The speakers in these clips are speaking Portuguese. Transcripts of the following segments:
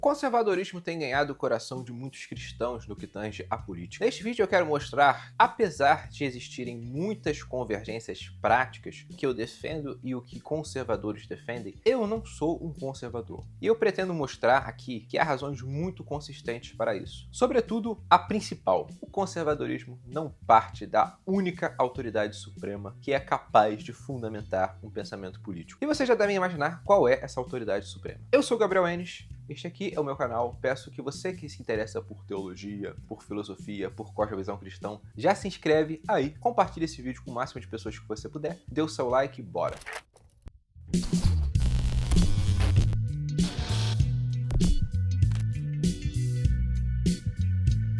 O conservadorismo tem ganhado o coração de muitos cristãos no que tange à política. Neste vídeo eu quero mostrar, apesar de existirem muitas convergências práticas que eu defendo e o que conservadores defendem, eu não sou um conservador. E eu pretendo mostrar aqui que há razões muito consistentes para isso. Sobretudo, a principal: o conservadorismo não parte da única autoridade suprema que é capaz de fundamentar um pensamento político. E vocês já devem imaginar qual é essa autoridade suprema. Eu sou Gabriel Enes. Este aqui é o meu canal. Peço que você que se interessa por teologia, por filosofia, por cosmovisão cristão, já se inscreve aí, compartilhe esse vídeo com o máximo de pessoas que você puder, dê o seu like e bora!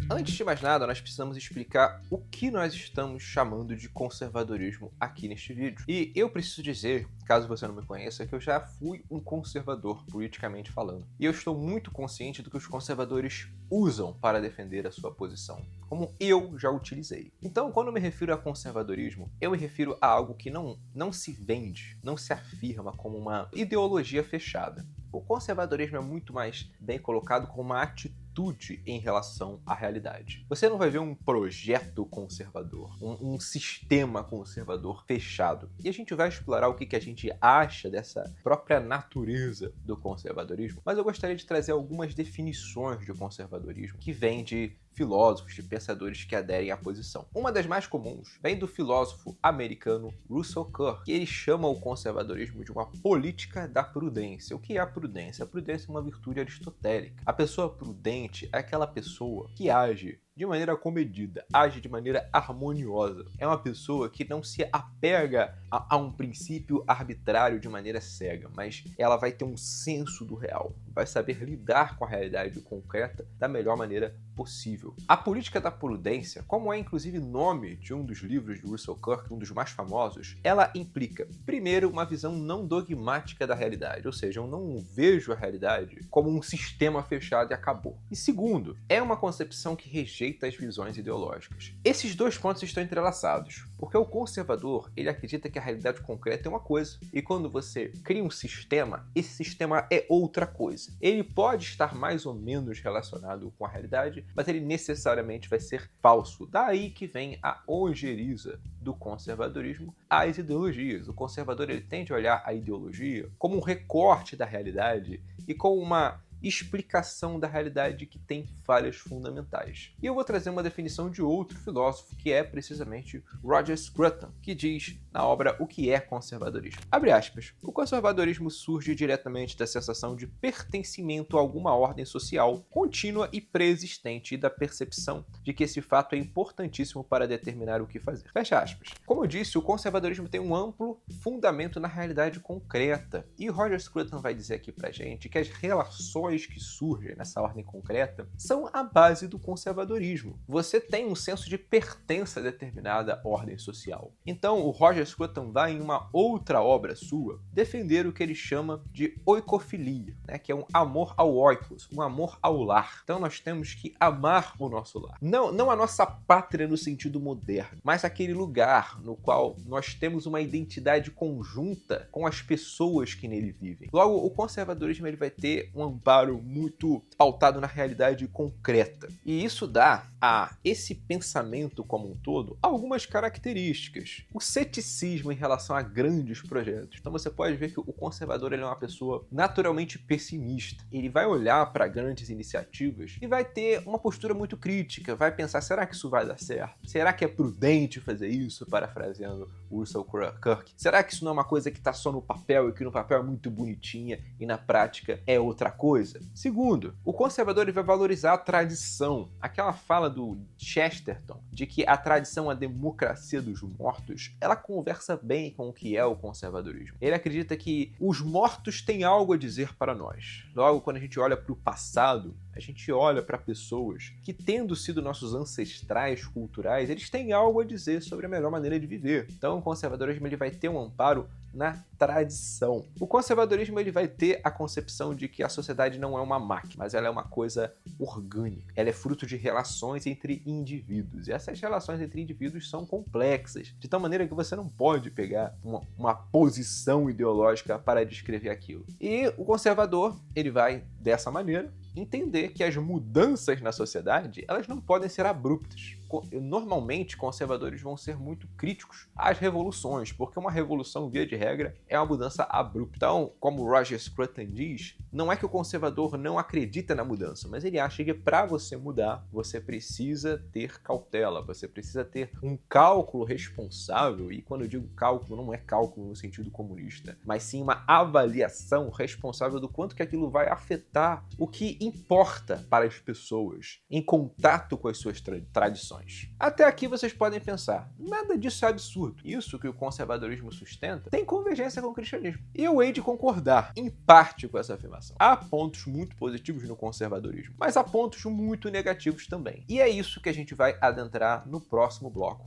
Antes de mais nada, nós precisamos explicar o que nós estamos chamando de conservadorismo aqui neste vídeo. E eu preciso dizer, caso você não me conheça, que eu já fui um conservador, politicamente falando. E eu estou muito consciente do que os conservadores usam para defender a sua posição, como eu já utilizei. Então, quando eu me refiro a conservadorismo, eu me refiro a algo que não se vende, não se afirma como uma ideologia fechada. O conservadorismo é muito mais bem colocado como uma atitude em relação à realidade. Você não vai ver um projeto conservador, um sistema conservador fechado. E a gente vai explorar o que a gente acha dessa própria natureza do conservadorismo, mas eu gostaria de trazer algumas definições de conservadorismo que vêm de filósofos, de pensadores que aderem à posição. Uma das mais comuns vem do filósofo americano Russell Kirk, que ele chama o conservadorismo de uma política da prudência. O que é a prudência? A prudência é uma virtude aristotélica. A pessoa prudente é aquela pessoa que age de maneira comedida, age de maneira harmoniosa. É uma pessoa que não se apega a um princípio arbitrário de maneira cega, mas ela vai ter um senso do real, vai saber lidar com a realidade concreta da melhor maneira possível. A política da prudência, como é inclusive nome de um dos livros de Russell Kirk, um dos mais famosos, ela implica, primeiro, uma visão não dogmática da realidade, ou seja, eu não vejo a realidade como um sistema fechado e acabou. E segundo, é uma concepção que rejeita as visões ideológicas. Esses dois pontos estão entrelaçados, porque o conservador, ele acredita que a realidade concreta é uma coisa, e quando você cria um sistema, esse sistema é outra coisa. Ele pode estar mais ou menos relacionado com a realidade, mas ele necessariamente vai ser falso. Daí que vem a ojeriza do conservadorismo às ideologias. O conservador, ele tende a olhar a ideologia como um recorte da realidade e como uma explicação da realidade que tem falhas fundamentais. E eu vou trazer uma definição de outro filósofo, que é precisamente Roger Scruton, que diz na obra O que é conservadorismo? Abre aspas. O conservadorismo surge diretamente da sensação de pertencimento a alguma ordem social contínua e preexistente e da percepção de que esse fato é importantíssimo para determinar o que fazer. Fecha aspas. Como eu disse, o conservadorismo tem um amplo fundamento na realidade concreta. E Roger Scruton vai dizer aqui pra gente que as relações que surgem nessa ordem concreta são a base do conservadorismo. Você tem um senso de pertença a determinada ordem social. Então, o Roger Scruton vai, em uma outra obra sua, defender o que ele chama de oikofilia, né, que é um amor ao oikos, um amor ao lar. Então, nós temos que amar o nosso lar. Não a nossa pátria no sentido moderno, mas aquele lugar no qual nós temos uma identidade conjunta com as pessoas que nele vivem. Logo, o conservadorismo ele vai ter um amparo muito pautado na realidade concreta. E isso dá a esse pensamento como um todo algumas características. O ceticismo em relação a grandes projetos. Então você pode ver que o conservador ele é uma pessoa naturalmente pessimista. Ele vai olhar para grandes iniciativas e vai ter uma postura muito crítica, vai pensar, será que isso vai dar certo? Será que é prudente fazer isso? Parafraseando Russell Kirk. Será que isso não é uma coisa que está só no papel e que no papel é muito bonitinha e na prática é outra coisa? Segundo, o conservador ele vai valorizar a tradição. Aquela fala do Chesterton de que a tradição, a democracia dos mortos, ela conversa bem com o que é o conservadorismo. Ele acredita que os mortos têm algo a dizer para nós. Logo, quando a gente olha para o passado, a gente olha para pessoas que, tendo sido nossos ancestrais culturais, eles têm algo a dizer sobre a melhor maneira de viver. Então, o conservadorismo ele vai ter um amparo na tradição. O conservadorismo ele vai ter a concepção de que a sociedade não é uma máquina, mas ela é uma coisa orgânica. Ela é fruto de relações entre indivíduos. E essas relações entre indivíduos são complexas, de tal maneira que você não pode pegar uma posição ideológica para descrever aquilo. E o conservador, ele vai dessa maneira, entender que as mudanças na sociedade, elas não podem ser abruptas. Normalmente, conservadores vão ser muito críticos às revoluções, porque uma revolução, via de regra, é uma mudança abrupta. Então, como Roger Scruton diz, não é que o conservador não acredita na mudança, mas ele acha que para você mudar, você precisa ter cautela, você precisa ter um cálculo responsável, e quando eu digo cálculo, não é cálculo no sentido comunista, mas sim uma avaliação responsável do quanto que aquilo vai afetar o que importa para as pessoas em contato com as suas tradições. Até aqui vocês podem pensar, nada disso é absurdo. Isso que o conservadorismo sustenta tem convergência com o cristianismo. E eu hei de concordar, em parte, com essa afirmação. Há pontos muito positivos no conservadorismo, mas há pontos muito negativos também. E é isso que a gente vai adentrar no próximo bloco.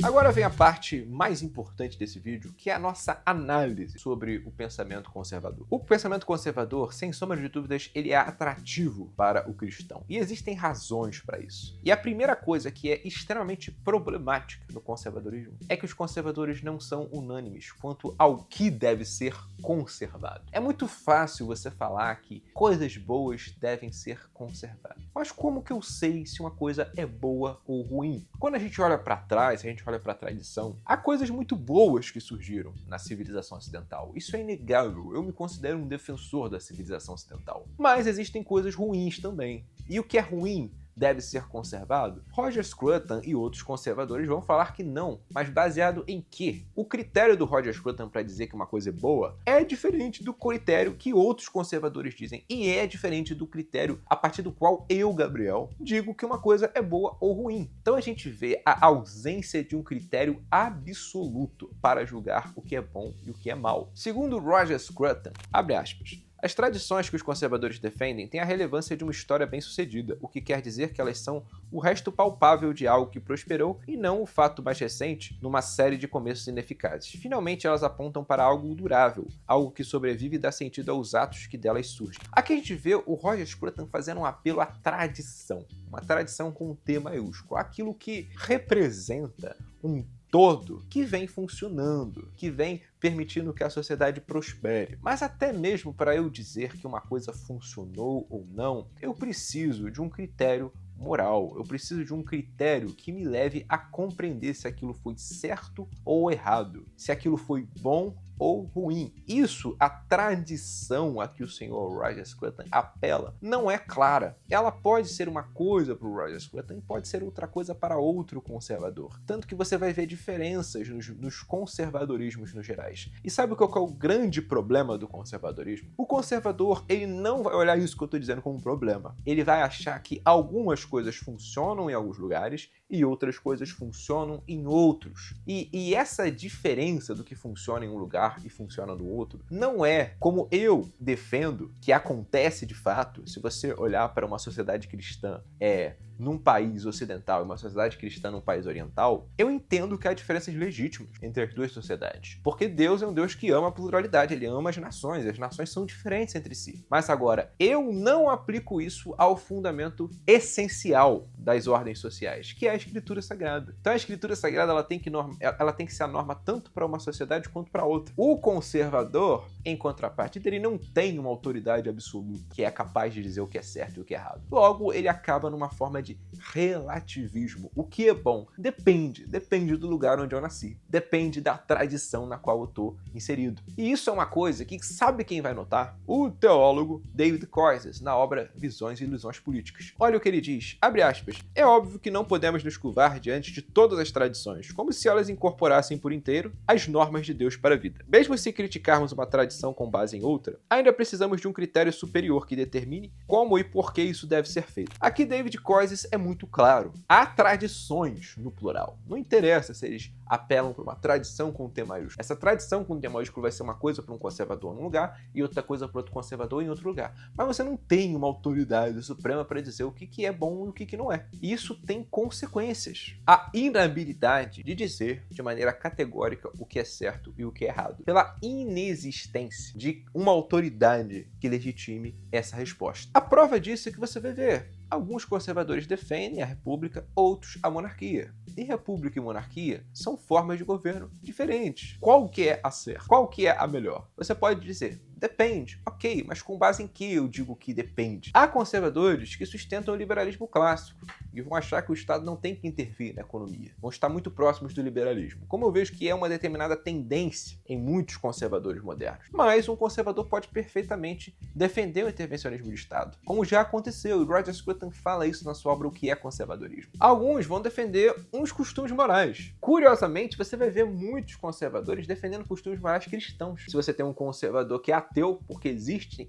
Agora vem a parte mais importante desse vídeo, que é a nossa análise sobre o pensamento conservador. O pensamento conservador, sem sombra de dúvidas, ele é atrativo para o cristão. E existem razões para isso. E a primeira coisa que é extremamente problemática no conservadorismo é que os conservadores não são unânimes quanto ao que deve ser conservado. É muito fácil você falar que coisas boas devem ser conservadas. Mas como que eu sei se uma coisa é boa ou ruim? Quando a gente olha para trás, a gente olha para a tradição, há coisas muito boas que surgiram na civilização ocidental. Isso é inegável. Eu me considero um defensor da civilização ocidental. Mas existem coisas ruins também. E o que é ruim deve ser conservado? Roger Scruton e outros conservadores vão falar que não, mas baseado em quê? O critério do Roger Scruton para dizer que uma coisa é boa é diferente do critério que outros conservadores dizem, e é diferente do critério a partir do qual eu, Gabriel, digo que uma coisa é boa ou ruim. Então a gente vê a ausência de um critério absoluto para julgar o que é bom e o que é mal. Segundo Roger Scruton, abre aspas, as tradições que os conservadores defendem têm a relevância de uma história bem-sucedida, o que quer dizer que elas são o resto palpável de algo que prosperou e não o fato mais recente numa série de começos ineficazes. Finalmente, elas apontam para algo durável, algo que sobrevive e dá sentido aos atos que delas surgem. Aqui a gente vê o Roger Scruton fazendo um apelo à tradição, uma tradição com um T maiúsculo, aquilo que representa um todo que vem funcionando, que vem permitindo que a sociedade prospere. Mas até mesmo para eu dizer que uma coisa funcionou ou não, eu preciso de um critério moral, eu preciso de um critério que me leve a compreender se aquilo foi certo ou errado, se aquilo foi bom ou ruim. Isso, a tradição a que o senhor Roger Scruton apela, não é clara. Ela pode ser uma coisa para o Roger Scruton e pode ser outra coisa para outro conservador. Tanto que você vai ver diferenças nos conservadorismos no gerais. E sabe qual que é o grande problema do conservadorismo? O conservador, ele não vai olhar isso que eu estou dizendo como um problema. Ele vai achar que algumas coisas funcionam em alguns lugares e outras coisas funcionam em outros. E essa diferença do que funciona em um lugar e funciona no outro não é como eu defendo que acontece de fato. Se você olhar para uma sociedade cristã num país ocidental e uma sociedade cristã num país oriental, eu entendo que há diferenças legítimas entre as duas sociedades. Porque Deus é um Deus que ama a pluralidade, ele ama as nações são diferentes entre si. Mas agora, eu não aplico isso ao fundamento essencial das ordens sociais, que é a Escritura Sagrada. Então a Escritura Sagrada ela tem que ser a norma tanto para uma sociedade quanto para outra. O conservador, em contrapartida, ele não tem uma autoridade absoluta que é capaz de dizer o que é certo e o que é errado. Logo, ele acaba numa forma de relativismo. O que é bom? Depende do lugar onde eu nasci. Depende da tradição na qual eu estou inserido. E isso é uma coisa que sabe quem vai notar? O teólogo David Koyzis, na obra Visões e Ilusões Políticas. Olha o que ele diz, abre aspas, é óbvio que não podemos nos curvar diante de todas as tradições, como se elas incorporassem por inteiro as normas de Deus para a vida. Mesmo se criticarmos uma tradição com base em outra, ainda precisamos de um critério superior que determine como e por que isso deve ser feito. Aqui David Koyzis é muito claro. Há tradições no plural. Não interessa se eles apelam para uma tradição com T maiúsculo. Essa tradição com T maiúsculo vai ser uma coisa para um conservador num lugar e outra coisa para outro conservador em outro lugar. Mas você não tem uma autoridade suprema para dizer o que é bom e o que não é. E isso tem consequências. A inabilidade de dizer de maneira categórica o que é certo e o que é errado. Pela inexistência de uma autoridade que legitime essa resposta. A prova disso é que você vai ver. Alguns conservadores defendem a república, outros a monarquia. E república e monarquia são formas de governo diferentes. Qual que é a certa? Qual que é a melhor? Você pode dizer, Depende. Ok, mas com base em que eu digo que depende? Há conservadores que sustentam o liberalismo clássico e vão achar que o Estado não tem que intervir na economia. Vão estar muito próximos do liberalismo, como eu vejo que é uma determinada tendência em muitos conservadores modernos. Mas um conservador pode perfeitamente defender o intervencionismo de Estado, como já aconteceu, e Roger Scruton fala isso na sua obra O que é Conservadorismo. Alguns vão defender uns costumes morais. Curiosamente, você vai ver muitos conservadores defendendo costumes morais cristãos. Se você tem um conservador que é ateu, porque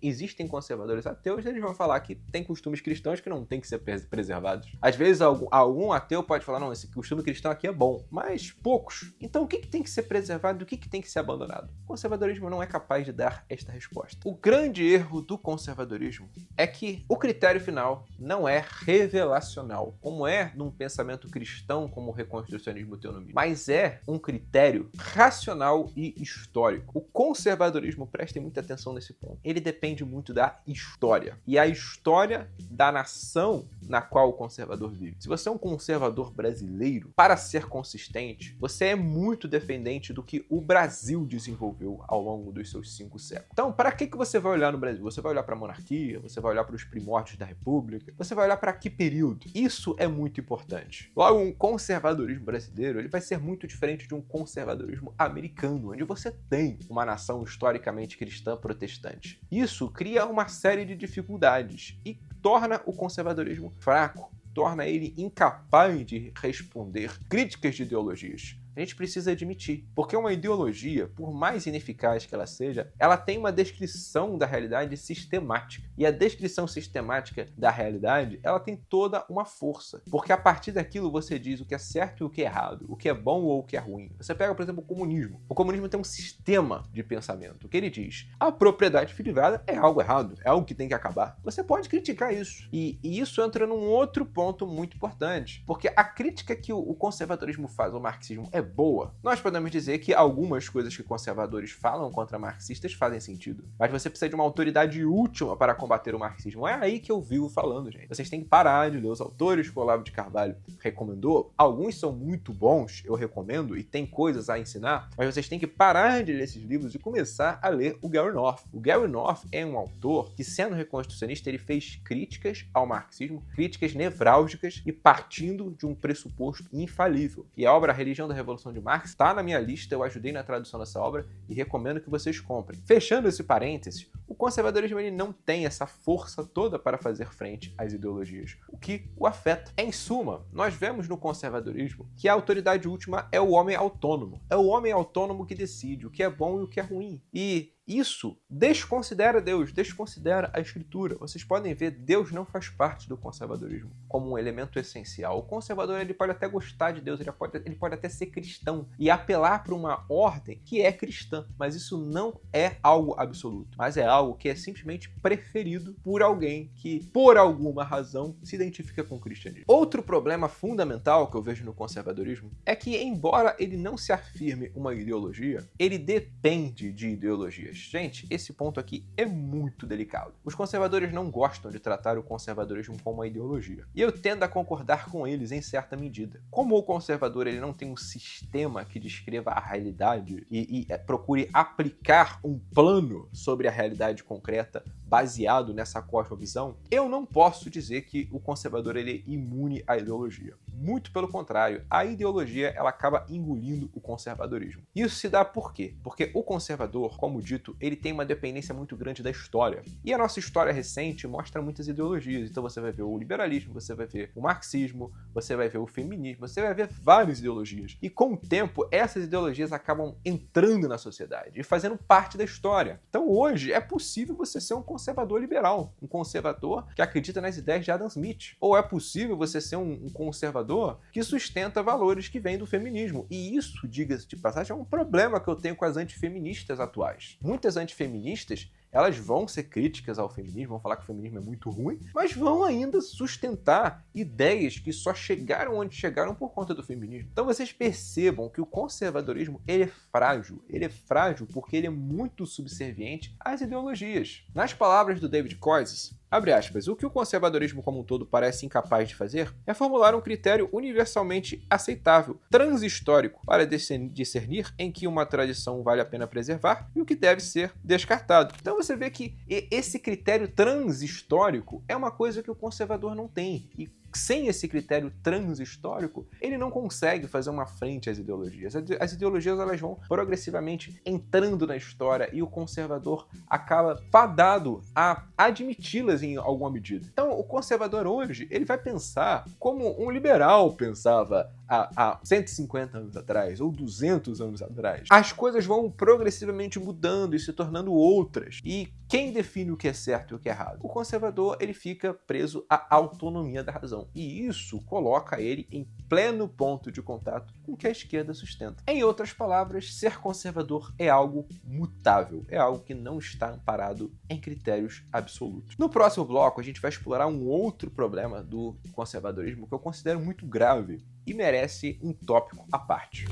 existem conservadores ateus, eles vão falar que tem costumes cristãos que não têm que ser preservados. Às vezes, algum ateu pode falar, não, esse costume cristão aqui é bom, mas poucos. Então, o que tem que ser preservado e o que tem que ser abandonado? O conservadorismo não é capaz de dar esta resposta. O grande erro do conservadorismo é que o critério final não é revelacional, como é num pensamento cristão como o reconstrucionismo teonomia, mas é um critério racional e histórico. O conservadorismo, prestem muita atenção nesse ponto, ele depende muito da história, e a história da nação na qual o conservador vive. Se você é um conservador brasileiro, para ser consistente, você é muito dependente do que o Brasil desenvolveu ao longo dos seus 5 séculos. Então, para que você vai olhar no Brasil? Você vai olhar para a monarquia? Você vai olhar para os primórdios da República? Você vai olhar para que período? Isso é muito importante. Logo, um conservadorismo brasileiro, ele vai ser muito diferente de um conservadorismo americano, onde você tem uma nação historicamente cristã protestante. Isso cria uma série de dificuldades e torna o conservadorismo fraco, torna ele incapaz de responder críticas de ideologias. A gente precisa admitir, porque uma ideologia, por mais ineficaz que ela seja, ela tem uma descrição da realidade sistemática. E a descrição sistemática da realidade, ela tem toda uma força. Porque a partir daquilo você diz o que é certo e o que é errado, o que é bom ou o que é ruim. Você pega, por exemplo, o comunismo. O comunismo tem um sistema de pensamento, que ele diz: a propriedade privada é algo errado, é algo que tem que acabar. Você pode criticar isso. E isso entra num outro ponto muito importante, porque a crítica que o conservadorismo faz ao marxismo é boa. Nós podemos dizer que algumas coisas que conservadores falam contra marxistas fazem sentido, mas você precisa de uma autoridade última para combater o marxismo. É aí que eu vivo falando, gente. Vocês têm que parar de ler os autores que o Olavo de Carvalho recomendou. Alguns são muito bons, eu recomendo, e tem coisas a ensinar, mas vocês têm que parar de ler esses livros e começar a ler o Gary North. O Gary North é um autor que, sendo reconstrucionista, ele fez críticas ao marxismo, críticas nevrálgicas e partindo de um pressuposto infalível. E a obra A Religião da Revolução de Marx está na minha lista, eu ajudei na tradução dessa obra e recomendo que vocês comprem. Fechando esse parênteses, o conservadorismo ele não tem essa força toda para fazer frente às ideologias, o que o afeta. Em suma, nós vemos no conservadorismo que a autoridade última é o homem autônomo. É o homem autônomo que decide o que é bom e o que é ruim. E isso desconsidera Deus, desconsidera a Escritura. Vocês podem ver, Deus não faz parte do conservadorismo como um elemento essencial. O conservador ele pode até gostar de Deus, ele pode até ser cristão e apelar para uma ordem que é cristã, mas isso não é algo absoluto, mas é algo que é simplesmente preferido por alguém que, por alguma razão, se identifica com o cristianismo. Outro problema fundamental que eu vejo no conservadorismo é que, embora ele não se afirme uma ideologia, ele depende de ideologias. Gente, esse ponto aqui é muito delicado. Os conservadores não gostam de tratar o conservadorismo como uma ideologia. E eu tendo a concordar com eles em certa medida. Como o conservador ele não tem um sistema que descreva a realidade e procure aplicar um plano sobre a realidade concreta baseado nessa cosmovisão, eu não posso dizer que o conservador ele é imune à ideologia. Muito pelo contrário, a ideologia ela acaba engolindo o conservadorismo. Isso se dá por quê? Porque o conservador, como dito, ele tem uma dependência muito grande da história. E a nossa história recente mostra muitas ideologias. Então você vai ver o liberalismo, você vai ver o marxismo, você vai ver o feminismo, você vai ver várias ideologias. E com o tempo, essas ideologias acabam entrando na sociedade e fazendo parte da história. Então hoje é possível você ser um conservador liberal, um conservador que acredita nas ideias de Adam Smith. Ou é possível você ser um conservador que sustenta valores que vêm do feminismo. E isso, diga-se de passagem, é um problema que eu tenho com as antifeministas atuais. Muitas antifeministas, elas vão ser críticas ao feminismo, vão falar que o feminismo é muito ruim, mas vão ainda sustentar ideias que só chegaram onde chegaram por conta do feminismo. Então vocês percebam que o conservadorismo ele é frágil. Ele é frágil porque ele é muito subserviente às ideologias. Nas palavras do David Koyzis, Abre aspas, o que o conservadorismo como um todo parece incapaz de fazer é formular um critério universalmente aceitável, transhistórico, para discernir em que uma tradição vale a pena preservar e o que deve ser descartado. Então você vê que esse critério transhistórico é uma coisa que o conservador não tem. E sem esse critério transhistórico, ele não consegue fazer uma frente às ideologias. As ideologias elas vão progressivamente entrando na história e o conservador acaba fadado a admiti-las em alguma medida. Então, o conservador hoje, ele vai pensar como um liberal pensava há 150 anos atrás, ou 200 anos atrás. As coisas vão progressivamente mudando e se tornando outras. E quem define o que é certo e o que é errado? O conservador, ele fica preso à autonomia da razão. E isso coloca ele em pleno ponto de contato com o que a esquerda sustenta. Em outras palavras, ser conservador é algo mutável, é algo que não está amparado em critérios absolutos. No próximo bloco, a gente vai explorar um outro problema do conservadorismo que eu considero muito grave e merece um tópico à parte.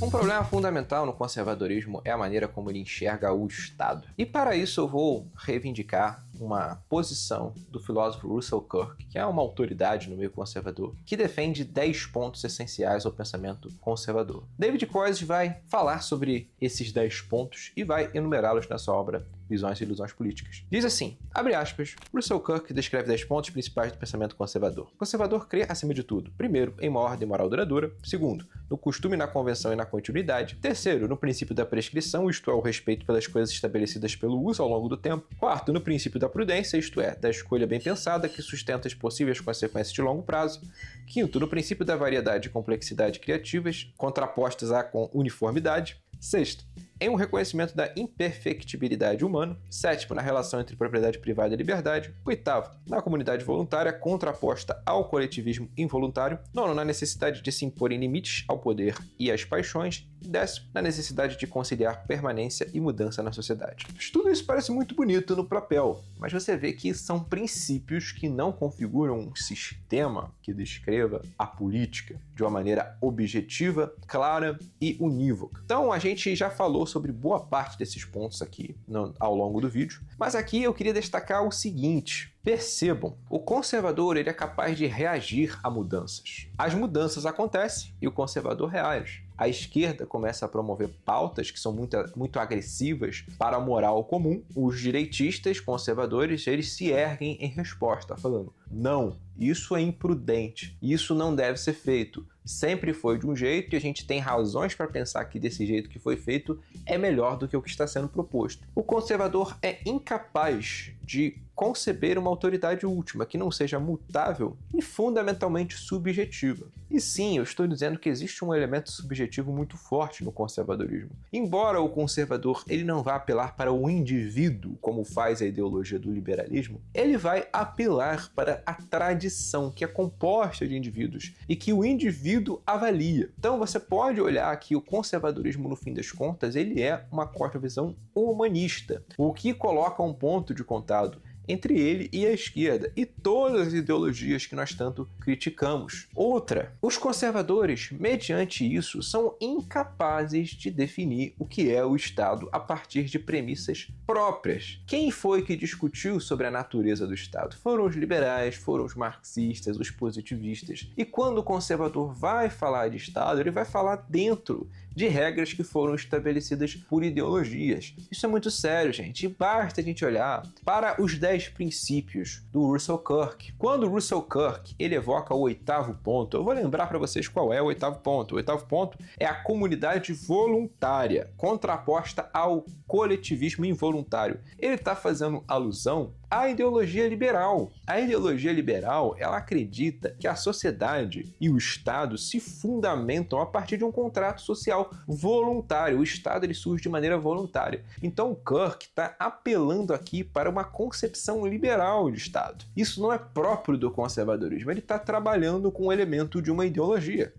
Um problema fundamental no conservadorismo é a maneira como ele enxerga o Estado. E para isso eu vou reivindicar uma posição do filósofo Russell Kirk, que é uma autoridade no meio conservador, que defende 10 pontos essenciais ao pensamento conservador. David Koiz vai falar sobre esses 10 pontos e vai enumerá-los na sua obra Visões e Ilusões Políticas. Diz assim, abre aspas, Russell Kirk descreve 10 pontos principais do pensamento conservador. O conservador crê, acima de tudo, primeiro, em uma ordem moral duradoura, segundo, no costume, na convenção e na continuidade, terceiro, no princípio da prescrição, isto é, o respeito pelas coisas estabelecidas pelo uso ao longo do tempo, quarto, no princípio da prudência, isto é, da escolha bem pensada que sustenta as possíveis consequências de longo prazo, quinto, no princípio da variedade e complexidade criativas, contrapostas à uniformidade, sexto, em um reconhecimento da imperfectibilidade humana, sétimo, na relação entre propriedade privada e liberdade, oitavo, na comunidade voluntária contraposta ao coletivismo involuntário, nono, na necessidade de se imporem limites ao poder e às paixões, décimo, na necessidade de conciliar permanência e mudança na sociedade. Tudo isso parece muito bonito no papel, mas você vê que são princípios que não configuram um sistema que descreva a política de uma maneira objetiva, clara e unívoca. Então a gente já falou sobre boa parte desses pontos aqui ao longo do vídeo, mas aqui eu queria destacar o seguinte. Percebam, o conservador ele é capaz de reagir a mudanças. As mudanças acontecem e o conservador reage. A esquerda começa a promover pautas que são muito agressivas para a moral comum. Os direitistas conservadores eles se erguem em resposta, falando, não, isso é imprudente, isso não deve ser feito. Sempre foi de um jeito e a gente tem razões para pensar que desse jeito que foi feito é melhor do que o que está sendo proposto. O conservador é incapaz de conceber uma autoridade última que não seja mutável e fundamentalmente subjetiva. E sim, eu estou dizendo que existe um elemento subjetivo muito forte no conservadorismo. Embora o conservador ele não vá apelar para o indivíduo, como faz a ideologia do liberalismo, ele vai apelar para a tradição, que é composta de indivíduos e que o indivíduo avalia. Então você pode olhar que o conservadorismo, no fim das contas, ele é uma cosmovisão humanista, o que coloca um ponto de contato entre ele e a esquerda e todas as ideologias que nós tanto criticamos. Outra, os conservadores, mediante isso, são incapazes de definir o que é o Estado a partir de premissas próprias. Quem foi que discutiu sobre a natureza do Estado? Foram os liberais, foram os marxistas, os positivistas. E quando o conservador vai falar de Estado, ele vai falar dentro de regras que foram estabelecidas por ideologias. Isso é muito sério, gente. E basta a gente olhar para os 10 princípios do Russell Kirk. Quando o Russell Kirk ele evoca o 8º ponto, eu vou lembrar para vocês qual é o 8º ponto. O 8º ponto é a comunidade voluntária, contraposta ao coletivismo involuntário. Ele está fazendo alusão à ideologia liberal. A ideologia liberal, ela acredita que a sociedade e o Estado se fundamentam a partir de um contrato social voluntário. O Estado ele surge de maneira voluntária. Então o Kirk está apelando aqui para uma concepção liberal de Estado. Isso não é próprio do conservadorismo, ele está trabalhando com o elemento de uma ideologia.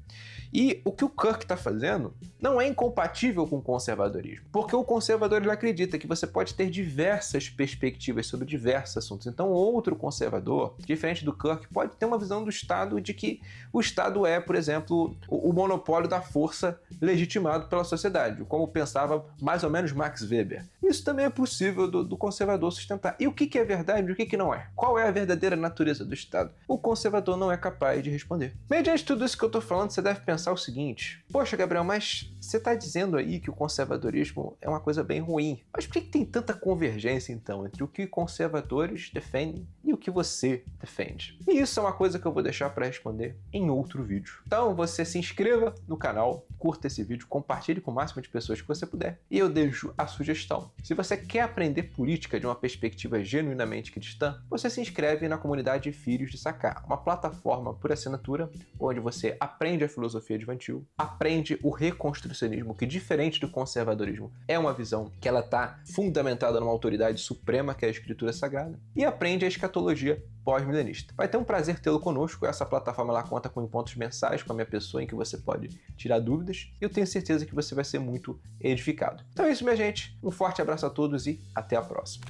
E o que o Kirk está fazendo não é incompatível com o conservadorismo, porque o conservador ele acredita que você pode ter diversas perspectivas sobre diversos assuntos. Então, outro conservador, diferente do Kirk, pode ter uma visão do Estado de que o Estado é, por exemplo, o monopólio da força legitimado pela sociedade, como pensava mais ou menos Max Weber. Isso também é possível do conservador sustentar. E o que é verdade e o que não é? Qual é a verdadeira natureza do Estado? O conservador não é capaz de responder. Mediante tudo isso que eu estou falando, você deve pensar o seguinte: poxa, Gabriel, mas você está dizendo aí que o conservadorismo é uma coisa bem ruim. Mas por que tem tanta convergência, então, entre o que conservadores defendem e o que você defende? E isso é uma coisa que eu vou deixar para responder em outro vídeo. Então, você se inscreva no canal, curta esse vídeo, compartilhe com o máximo de pessoas que você puder. E eu deixo a sugestão. Se você quer aprender política de uma perspectiva genuinamente cristã, você se inscreve na comunidade Filhos de Sacar, uma plataforma por assinatura onde você aprende a filosofia de Van Til, aprende o reconstrucionismo, que diferente do conservadorismo é uma visão que ela está fundamentada numa autoridade suprema, que é a Escritura Sagrada, e aprende a escatologia pós-milenista. Vai ter um prazer tê-lo conosco. Essa plataforma lá conta com encontros mensais com a minha pessoa em que você pode tirar dúvidas, e eu tenho certeza que você vai ser muito edificado. Então é isso, minha gente. Um forte abraço a todos e até a próxima.